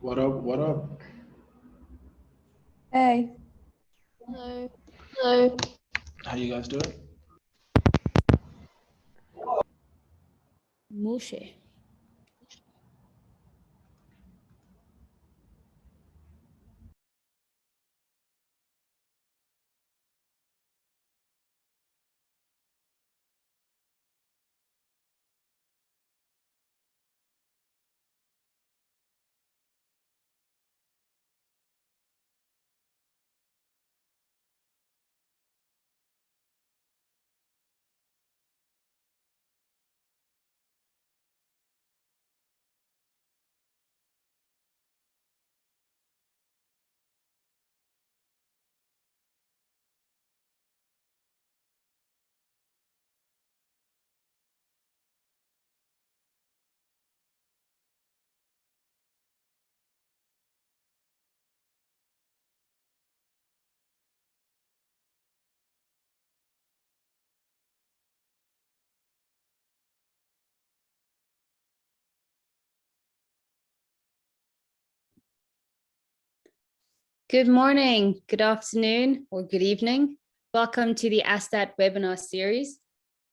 What up? What up? Hey. Hello. Hello. How you guys doing? Mushe. Good morning, good afternoon, or good evening. Welcome to the Athstat webinar series.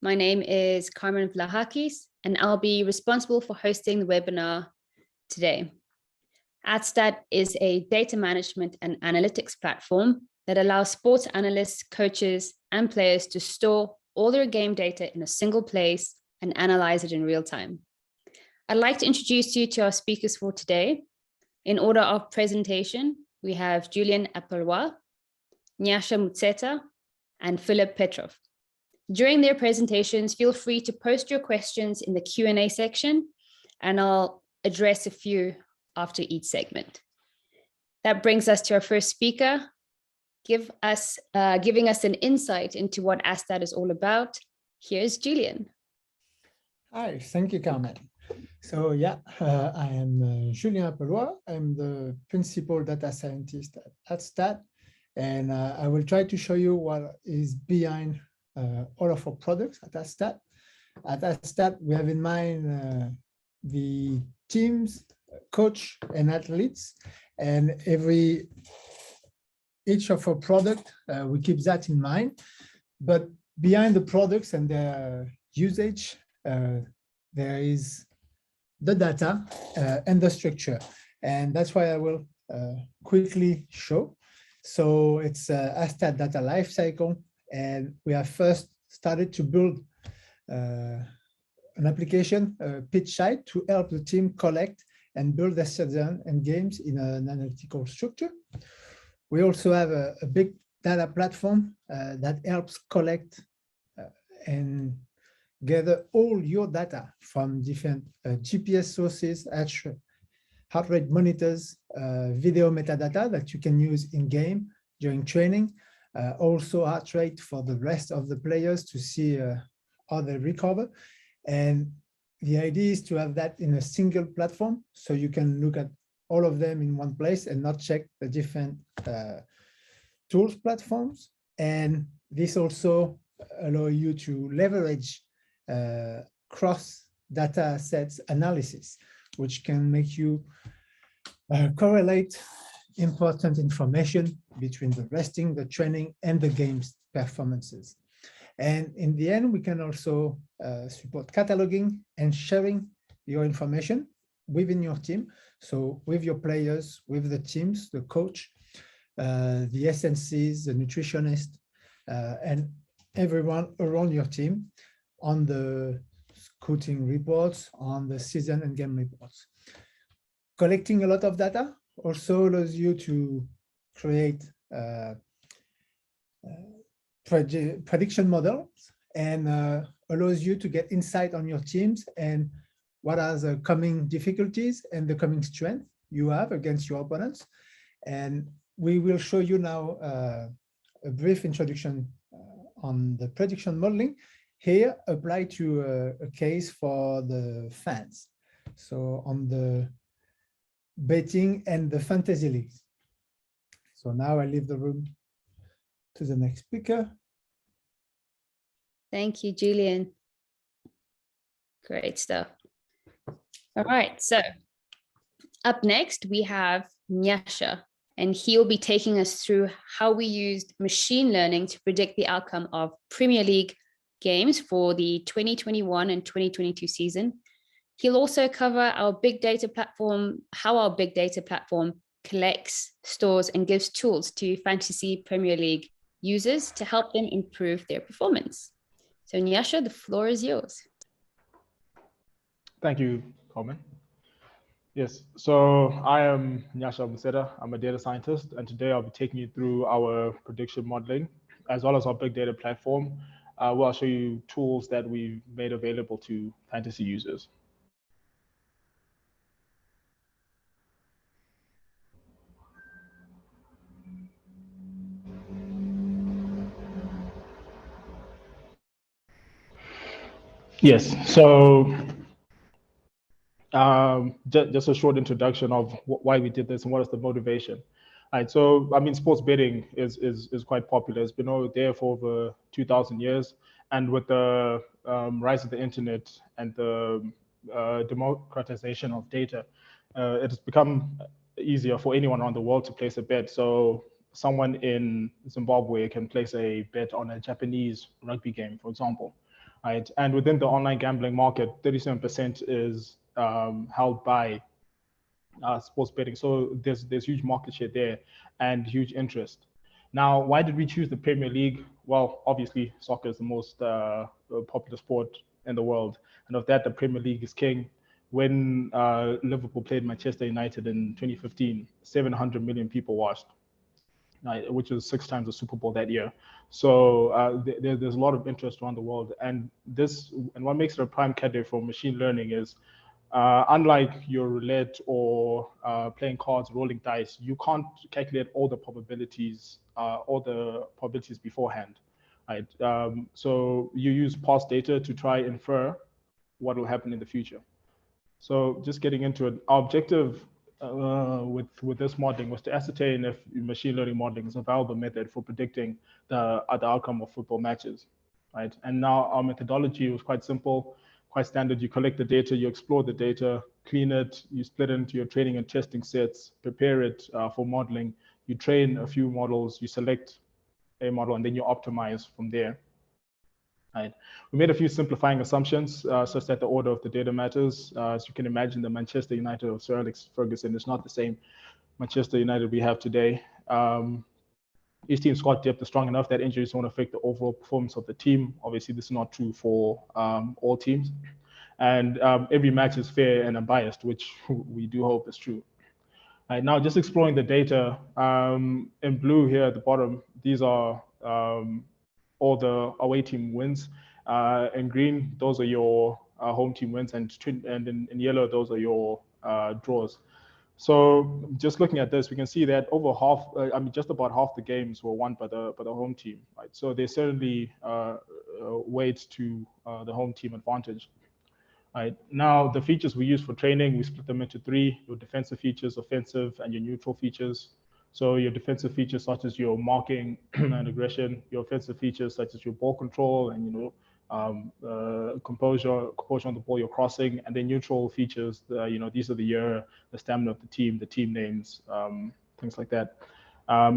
My name is Carmen Vlahakis, and I'll be responsible for hosting the webinar today. Athstat is a data management and analytics platform that allows sports analysts, coaches, and players to store all their game data in a single place and analyze it in real time. I'd like to introduce you to our speakers for today. In order of presentation, we have Julian Apelwa, Nyasha Mutseta, and Philip Petrov. During their presentations, feel free to post your questions in the Q&A section, and I'll address a few after each segment. That brings us to our first speaker, giving us an insight into what Athstat is all about. Here's Julian. Hi, thank you, Carmen. So yeah, I am Julien Apelwa. I'm the principal data scientist at Athstat, and I will try to show you what is behind all of our products at Athstat. At Athstat, we have in mind the teams, coach, and athletes, and each of our product, we keep that in mind. But behind the products and their usage, there is the data and the structure. And that's why I will quickly show. So it's Athstat data lifecycle. And we have first started to build an application, pitch site, to help the team collect and build their season and games in an analytical structure. We also have a big data platform that helps collect and gather all your data from different GPS sources, heart rate monitors, video metadata that you can use in game during training, also heart rate for the rest of the players to see how they recover. And the idea is to have that in a single platform, so you can look at all of them in one place and not check the different tools platforms. And this also allows you to leverage cross data sets analysis, which can make you correlate important information between the resting, the training, and the game's performances. And in the end, we can also support cataloging and sharing your information within your team. So with your players, with the teams, the coach, the SNCs, the nutritionist, and everyone around your team on the scouting reports, on the season and game reports. Collecting a lot of data also allows you to create prediction models and allows you to get insight on your teams and what are the coming difficulties and the coming strength you have against your opponents. And we will show you now a brief introduction on the prediction modeling, here applied to a case for the fans. So on the betting and the fantasy leagues. So now I leave the room to the next speaker. Thank you, Julian. Great stuff. All right, so Up next, we have Nyasha, and he'll be taking us through how we used machine learning to predict the outcome of Premier League games for the 2021 and 2022 season. He'll also cover our big data platform, how our big data platform collects, stores, and gives tools to Fantasy Premier League users to help them improve their performance. So Nyasha, the floor is yours. Thank you, Carmen. Yes, so I am Nyasha Museta. I'm a data scientist, and today I'll be taking you through our prediction modeling, as well as our big data platform, where I'll show you tools that we've made available to fantasy users. Yes, so just a short introduction of why we did this and what is the motivation. All right, so I mean, sports betting is quite popular. It's been over there for over 2,000 years, and with the rise of the internet and the democratization of data, it has become easier for anyone around the world to place a bet. So someone in Zimbabwe can place a bet on a Japanese rugby game, for example. Right, and within the online gambling market, 37% is held by sports betting. So there's huge market share there and huge interest. Now, why did we choose the Premier League? Well, obviously, soccer is the most popular sport in the world, and of that, the Premier League is king. When Liverpool played Manchester United in 2015, 700 million people watched, which was 6 times the Super Bowl that year. So there's a lot of interest around the world, and what makes it a prime candidate for machine learning is, unlike your roulette or playing cards, rolling dice, you can't calculate all the probabilities beforehand, right? So you use past data to try infer what will happen in the future. So just getting into it, our objective with this modeling was to ascertain if machine learning modeling is a valuable method for predicting the outcome of football matches, right? And now our methodology was quite simple, quite standard. You collect the data, you explore the data, clean it, you split it into your training and testing sets, prepare it for modeling, you train a few models, you select a model, and then you optimize from there. Right. We made a few simplifying assumptions such that the order of the data matters. As you can imagine, the Manchester United of Sir Alex Ferguson is not the same Manchester United we have today. Each team's squad depth is strong enough that injuries won't affect the overall performance of the team. Obviously, this is not true for all teams. And every match is fair and unbiased, which we do hope is true. Right, now, just exploring the data, in blue here at the bottom, these are all the away team wins. In green, those are your home team wins, and in yellow, those are your draws. So just looking at this, we can see that over half, just about half the games were won by the home team, right? So they certainly weight to the home team advantage. Right, now the features we use for training, we split them into 3: your defensive features, offensive, and your neutral features. So your defensive features such as your marking and aggression, your offensive features such as your ball control and composure on the ball, your crossing, and then neutral features. These are the stamina of the team names, things like that.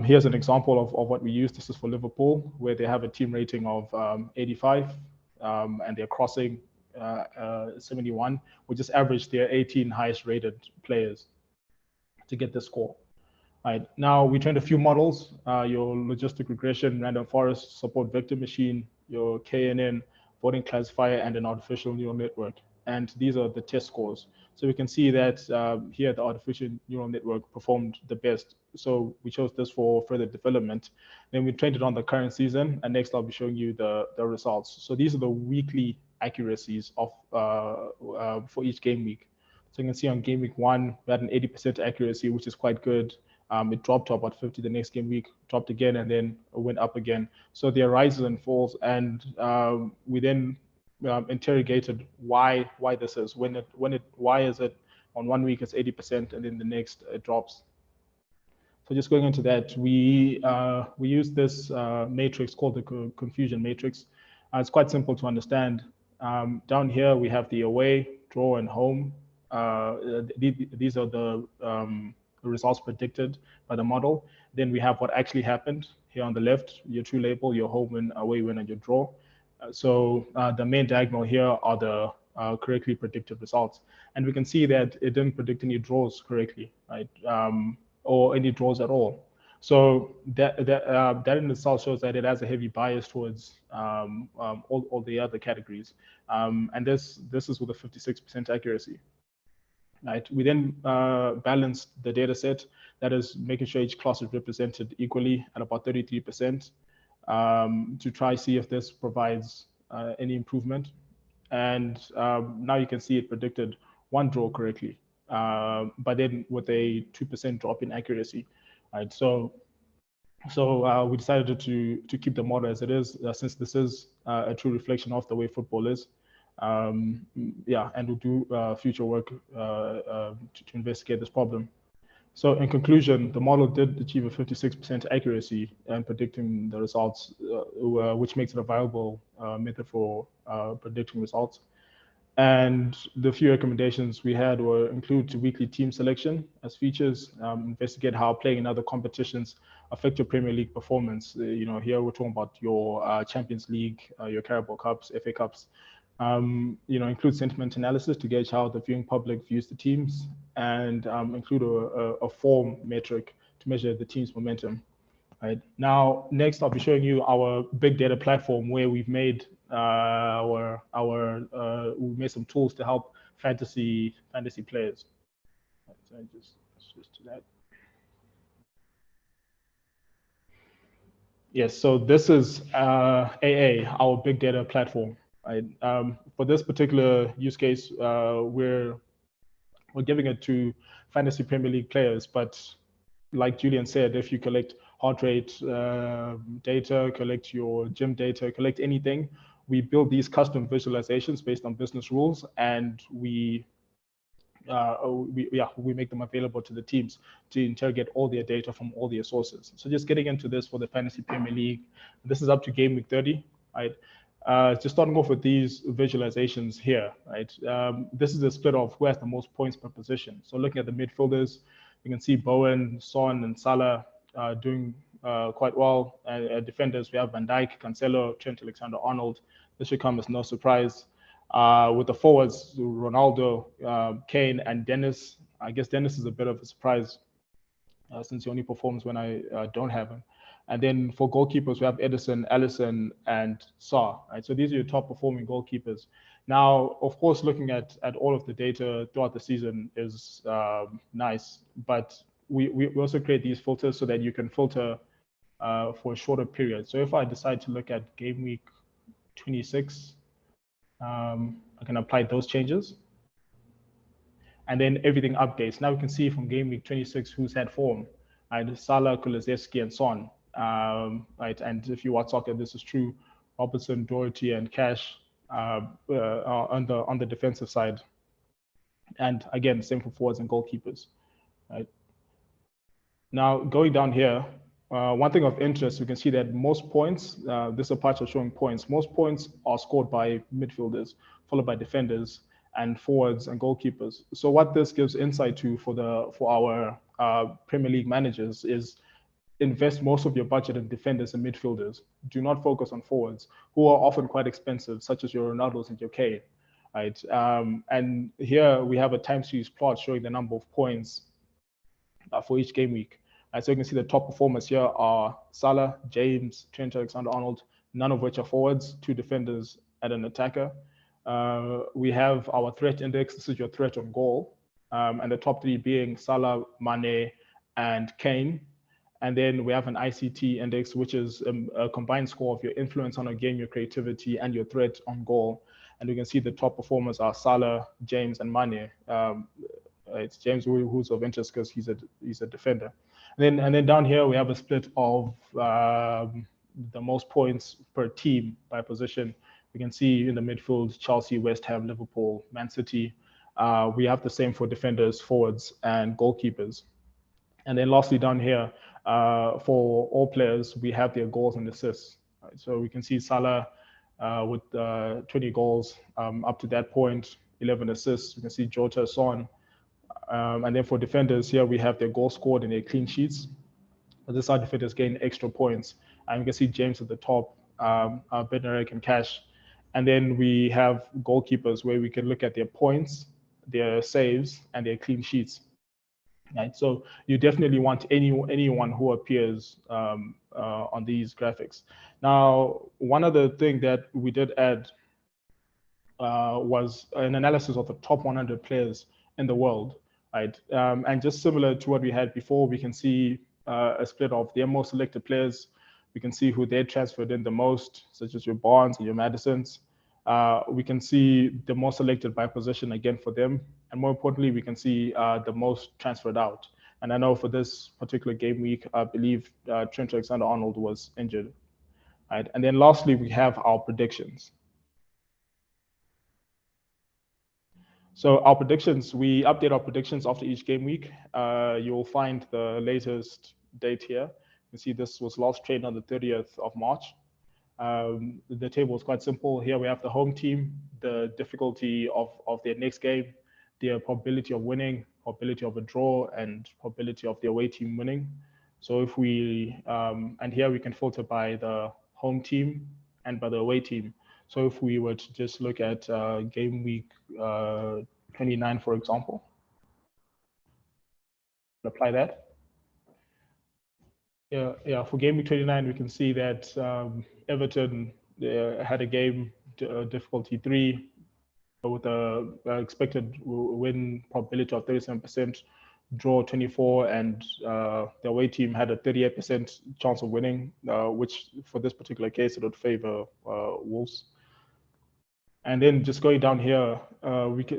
Here's an example of what we use. This is for Liverpool, where they have a team rating of 85, and they're crossing 71, which is average their 18 highest rated players to get the score. Right, now we trained a few models, your logistic regression, random forest, support vector machine, your KNN, voting classifier, and an artificial neural network. And these are the test scores. So we can see that here the artificial neural network performed the best. So we chose this for further development. Then we trained it on the current season, and next I'll be showing you the results. So these are the weekly accuracies of for each game week. So you can see on game week 1, we had an 80% accuracy, which is quite good. It dropped to about 50 the next game week, dropped again, and then went up again. So there are rises and falls, and we then interrogated why this is. Why is it on 1 week it's 80% and then the next it drops? So just going into that, we use this matrix called the confusion matrix. It's quite simple to understand. Down here we have the away, draw, and home these are the results predicted by the model. Then we have what actually happened here on the left, your true label, your home win, away win, and your draw. So the main diagonal here are the correctly predicted results. And we can see that it didn't predict any draws correctly, right? Or any draws at all. So that in itself shows that it has a heavy bias towards all the other categories. And this is with a 56% accuracy. Right. We then balanced the data set, that is making sure each class is represented equally at about 33%, to try see if this provides any improvement. And now you can see it predicted one draw correctly, but then with a 2% drop in accuracy. Right. So we decided to keep the model as it is, since this is a true reflection of the way football is. Yeah, and we'll do future work to investigate this problem. So in conclusion, the model did achieve a 56% accuracy in predicting the results, which makes it a viable method for predicting results. And the few recommendations we had were include weekly team selection as features, investigate how playing in other competitions affect your Premier League performance. Here we're talking about your Champions League, your Carabao Cups, FA Cups. Include sentiment analysis to gauge how the viewing public views the teams, and include a form metric to measure the team's momentum. Right. Now, next I'll be showing you our big data platform where we've made we made some tools to help fantasy players. Right, so let's just do that. Yes, so this is AA, our big data platform. Right. For this particular use case, we're giving it to fantasy Premier League players, but like Julian said, if you collect heart rate data, collect your gym data, collect anything, we build these custom visualizations based on business rules, and we make them available to the teams to interrogate all their data from all their sources. So just getting into this for the Fantasy Premier League, this is up to game week 30, right? Just starting off with these visualizations here, right? This is a split of who has the most points per position. So looking at the midfielders, you can see Bowen, Son, and Salah doing quite well. Defenders, we have Van Dijk, Cancelo, Trent Alexander-Arnold. This should come as no surprise. With the forwards, Ronaldo, Kane, and Dennis. I guess Dennis is a bit of a surprise since he only performs when I don't have him. And then for goalkeepers, we have Edison, Alisson, and Sarr. Right? So these are your top performing goalkeepers. Now, of course, looking at all of the data throughout the season is nice, but we also create these filters so that you can filter for a shorter period. So if I decide to look at game week 26, I can apply those changes. And then everything updates. Now we can see from game week 26 who's had form. Right? Salah, Kulusevski, and Son. Right? And if you watch soccer, this is true. Robertson, Doherty, and Cash on the defensive side. And again, same for forwards and goalkeepers. Right? Now, going down here, one thing of interest, we can see that most points, this is a part showing points, most points are scored by midfielders, followed by defenders and forwards and goalkeepers. So what this gives insight to for our Premier League managers is invest most of your budget in defenders and midfielders. Do not focus on forwards, who are often quite expensive, such as your Ronaldos and your Kane. Right? And here we have a time series plot showing the number of points for each game week. So you can see the top performers here are Salah, James, Trent Alexander-Arnold, none of which are forwards, 2 defenders and an attacker. We have our threat index. This is your threat on goal. And the top 3 being Salah, Mane, and Kane. And then we have an ICT index, which is a combined score of your influence on a game, your creativity, and your threat on goal. And you can see the top performers are Salah, James, and Mane. It's James who's of interest because he's a defender. And then down here we have a split of the most points per team by position. We can see in the midfield Chelsea, West Ham, Liverpool, Man City. We have the same for defenders, forwards, and goalkeepers. And then lastly down here for all players we have their goals and assists. Right? So we can see Salah with 20 goals up to that point. 11 assists. We can see Jota, Son. And then for defenders here, we have their goal scored and their clean sheets. This side defenders gain extra points. And you can see James at the top, Bednarek and Cash. And then we have goalkeepers where we can look at their points, their saves, and their clean sheets. Right. So you definitely want anyone who appears on these graphics. Now, one other thing that we did add was an analysis of the top 100 players in the world, right? And just similar to what we had before, we can see a split of their most selected players. We can see who they transferred in the most, such as your Barnes and your Madisons. We can see the most selected by position again for them. And more importantly, we can see the most transferred out. And I know for this particular game week, I believe Trent Alexander-Arnold was injured. Right? And then lastly, we have our predictions. So our predictions, we update our predictions after each game week. You'll find the latest date here. You see this was last trained on the 30th of March. The table is quite simple. Here we have the home team, the difficulty of their next game, their probability of winning, probability of a draw, and probability of the away team winning. So if we, and here we can filter by the home team and by the away team. So if we were to just look at game week 29, for example, apply that. Yeah, for game week 29, we can see that Everton had a game difficulty 3 with a expected win probability of 37%, draw 24, and the away team had a 38% chance of winning, which for this particular case, it would favor Wolves. And then just going down here,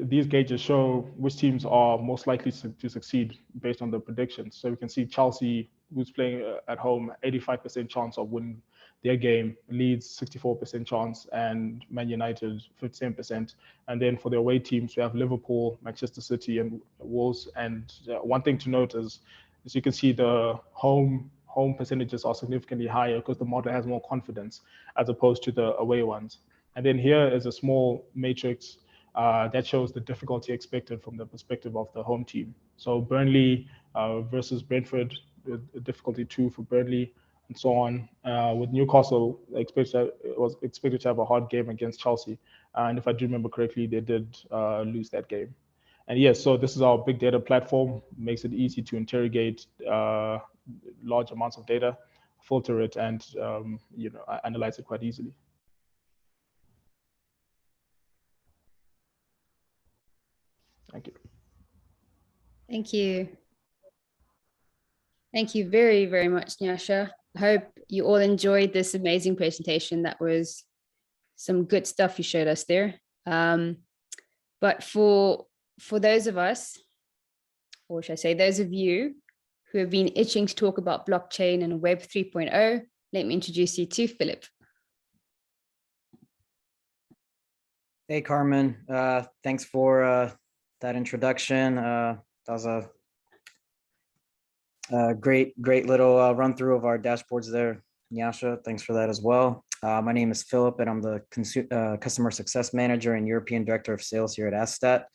these gauges show which teams are most likely to succeed based on the predictions. So we can see Chelsea, who's playing at home, 85% chance of winning their game, Leeds 64% chance, and Man United 57%. And then for the away teams, we have Liverpool, Manchester City, and Wolves. And one thing to note is, as you can see, the home percentages are significantly higher because the model has more confidence as opposed to the away ones. And then here is a small matrix that shows the difficulty expected from the perspective of the home team. So Burnley versus Brentford, difficulty 2 for Burnley, and so on. With Newcastle, was expected to have a hard game against Chelsea. And if I do remember correctly, they did lose that game. And yes, so this is our big data platform, makes it easy to interrogate large amounts of data, filter it, and analyze it quite easily. Thank you. Thank you. Thank you very, very much, Nyasha. I hope you all enjoyed this amazing presentation. That was some good stuff you showed us there. But for those of us, or should I say those of you who have been itching to talk about blockchain and Web 3.0, let me introduce you to Philip. Hey, Carmen. Thanks for that introduction. That was a great little run through of our dashboards there. Nyasha, thanks for that as well. My name is Philip, and I'm the Customer Success Manager and European Director of Sales here at Athstat.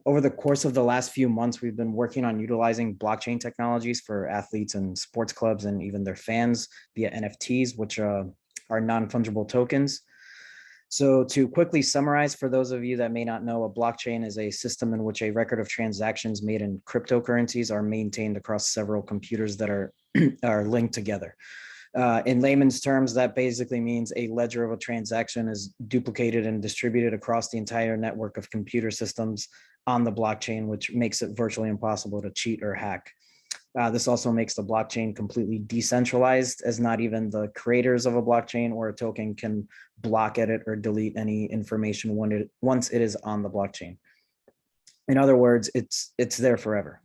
Over the course of the last few months, we've been working on utilizing blockchain technologies for athletes and sports clubs and even their fans via NFTs, which are non-fungible tokens. So to quickly summarize, for those of you that may not know, a blockchain is a system in which a record of transactions made in cryptocurrencies are maintained across several computers that are linked together. In layman's terms, that basically means a ledger of a transaction is duplicated and distributed across the entire network of computer systems on the blockchain, which makes it virtually impossible to cheat or hack. This also makes the blockchain completely decentralized, as not even the creators of a blockchain or a token can block, edit, or delete any information once it is on the blockchain. In other words, it's there forever.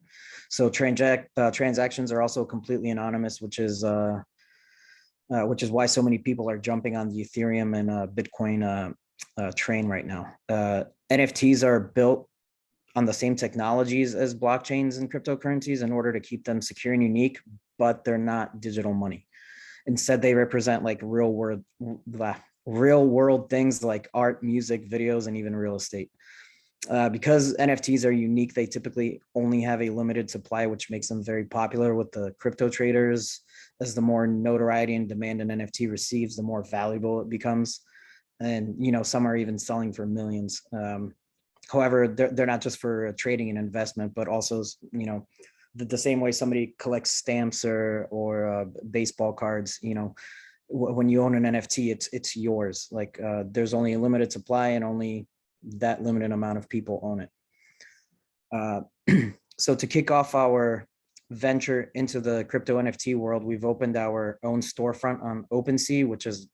So transactions are also completely anonymous, which is why so many people are jumping on the Ethereum and Bitcoin train right now. NFTs are built on the same technologies as blockchains and cryptocurrencies in order to keep them secure and unique, but they're not digital money. Instead, they represent like real world things like art, music, videos, and even real estate. Because NFTs are unique, they typically only have a limited supply, which makes them very popular with the crypto traders. As the more notoriety and demand an NFT receives, the more valuable it becomes. And, you know, some are even selling for millions. However, they're not just for trading and investment, but also, you know, the same way somebody collects stamps or baseball cards, you know, when you own an NFT, it's yours. Like there's only a limited supply and only that limited amount of people own it. So to kick off our venture into the crypto NFT world, we've opened our own storefront on OpenSea, which is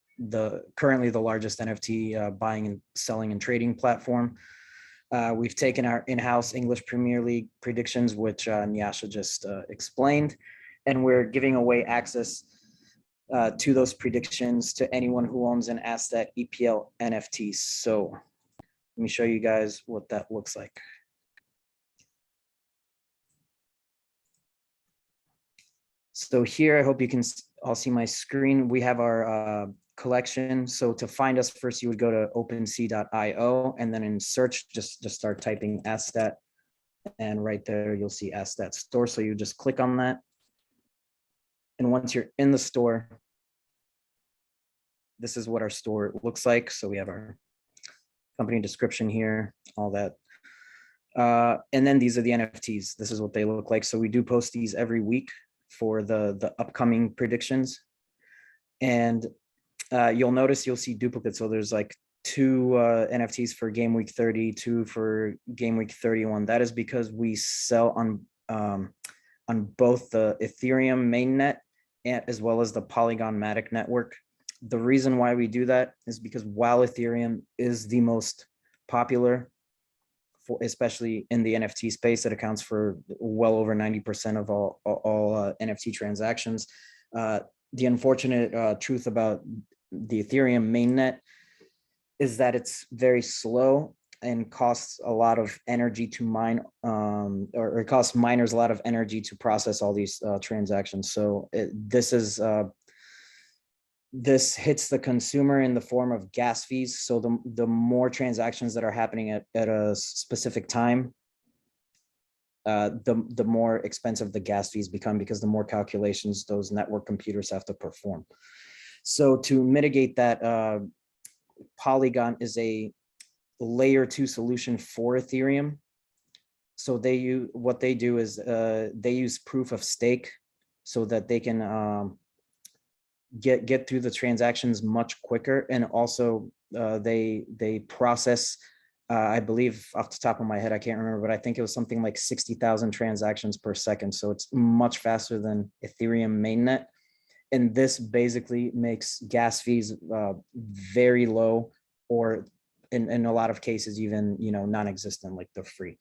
currently the largest NFT buying and selling and trading platform. We've taken our in-house English Premier League predictions, which Nyasha just explained, and we're giving away access to those predictions to anyone who owns an Athstat EPL NFT. So let me show you guys what that looks like. So here, I hope you can all see my screen. We have our collection. So to find us first, you would go to OpenSea.io, and then in search, just start typing Athstat, and right there, you'll see Athstat store. So you just click on that. And once you're in the store, this is what our store looks like. So we have our company description here, all that. And then these are the NFTs. This is what they look like. So we do post these every week for the upcoming predictions. And you'll notice you'll see duplicates. So there's like 2 NFTs for game week 30, 2 for game week 31. That is because we sell on both the Ethereum mainnet as well as the Polygon Matic network. The reason why we do that is because while Ethereum is the most popular, especially in the NFT space, it accounts for well over 90% of all NFT transactions. The unfortunate truth about the Ethereum mainnet is that it's very slow and costs a lot of energy to mine, or it costs miners a lot of energy to process all these transactions. So this hits the consumer in the form of gas fees. So the more transactions that are happening at a specific time, the more expensive the gas fees become, because the more calculations those network computers have to perform. So to mitigate that, Polygon is a layer 2 solution for Ethereum. So what they do is they use proof of stake so that they can get through the transactions much quicker. And also they process, I believe off the top of my head, I can't remember, but I think it was something like 60,000 transactions per second. So it's much faster than Ethereum mainnet. And this basically makes gas fees very low, or in a lot of cases, even, you know, non-existent, like they're free.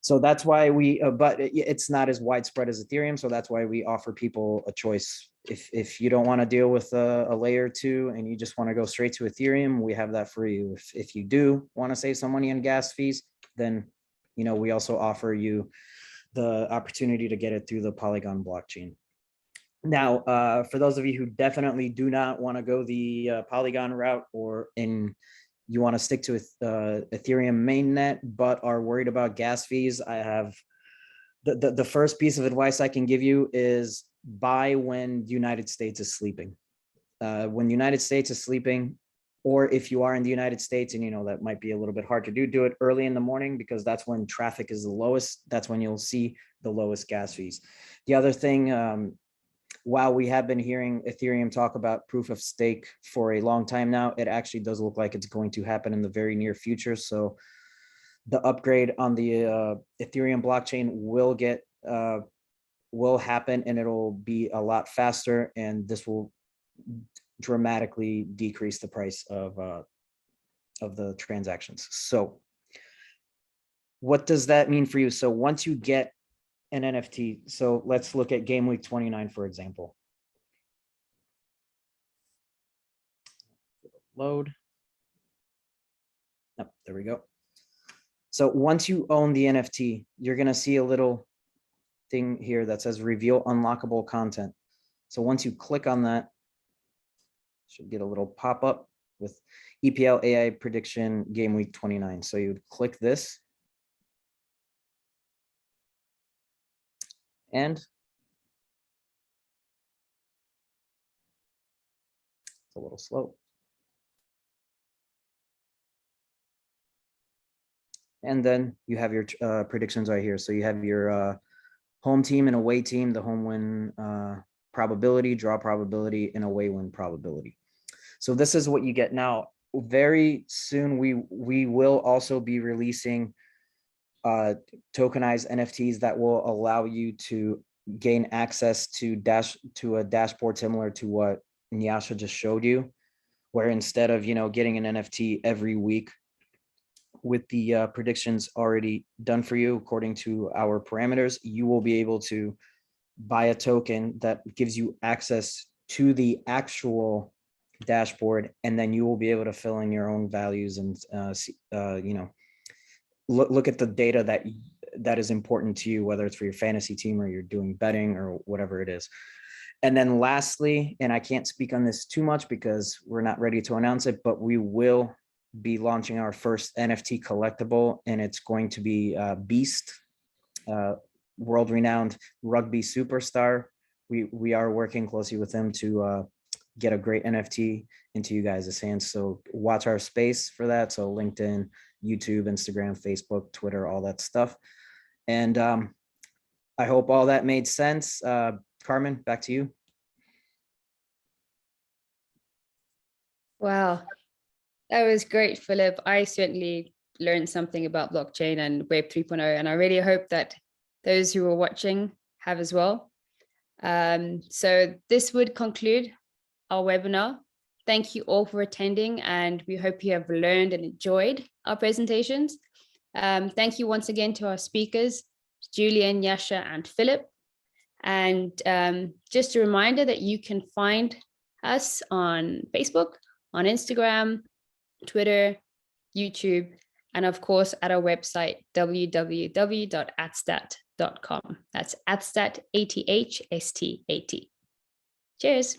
So that's why but it's not as widespread as Ethereum. So that's why we offer people a choice. If you don't want to deal with a layer 2 and you just want to go straight to Ethereum, we have that for you. If you do want to save some money on gas fees, then, you know, we also offer you the opportunity to get it through the Polygon blockchain. Now, for those of you who definitely do not want to go the Polygon route, you want to stick to Ethereum mainnet, but are worried about gas fees, I have the first piece of advice I can give you is buy when the United States is sleeping. When the United States is sleeping, or if you are in the United States and, you know, that might be a little bit hard to do it early in the morning, because that's when traffic is the lowest. That's when you'll see the lowest gas fees. The other thing, while we have been hearing Ethereum talk about proof of stake for a long time now, it actually does look like it's going to happen in the very near future. So the upgrade on the Ethereum blockchain will happen, and it'll be a lot faster, and this will dramatically decrease the price of the transactions. So what does that mean for you? So once you get an NFT, so let's look at game week 29, for example. Load. Oh, there we go. So once you own the NFT, you're going to see a little thing here that says reveal unlockable content. So once you click on that, should get a little pop-up. with EPL AI prediction game week 29. So you would click this. And it's a little slow. And then you have your predictions right here. So you have your home team and away team, the home win probability, draw probability, and away win probability. So this is what you get now. Very soon, we will also be releasing tokenized NFTs that will allow you to gain access to a dashboard similar to what Nyasha just showed you, where instead of getting an NFT every week with the predictions already done for you according to our parameters, you will be able to buy a token that gives you access to the actual dashboard, and then you will be able to fill in your own values and look at the data that is important to you, whether it's for your fantasy team or you're doing betting or whatever it is. And then lastly, and I can't speak on this too much because we're not ready to announce it, but we will be launching our first NFT collectible, and it's going to be Beast, world-renowned rugby superstar. We are working closely with him to get a great NFT into you guys' hands. So watch our space for that. So LinkedIn, YouTube, Instagram, Facebook, Twitter, all that stuff. And I hope all that made sense. Carmen, back to you. Wow, that was great, Philip. I certainly learned something about blockchain and Web 3.0, and I really hope that those who are watching have as well. So this would conclude our webinar. Thank you all for attending, and we hope you have learned and enjoyed our presentations. Thank you once again to our speakers, Julian, Yasha, and Philip. And just a reminder that you can find us on Facebook, on Instagram, Twitter, YouTube, and of course at our website, www.athstat.com. That's Athstat, ATHSTAT. Cheers.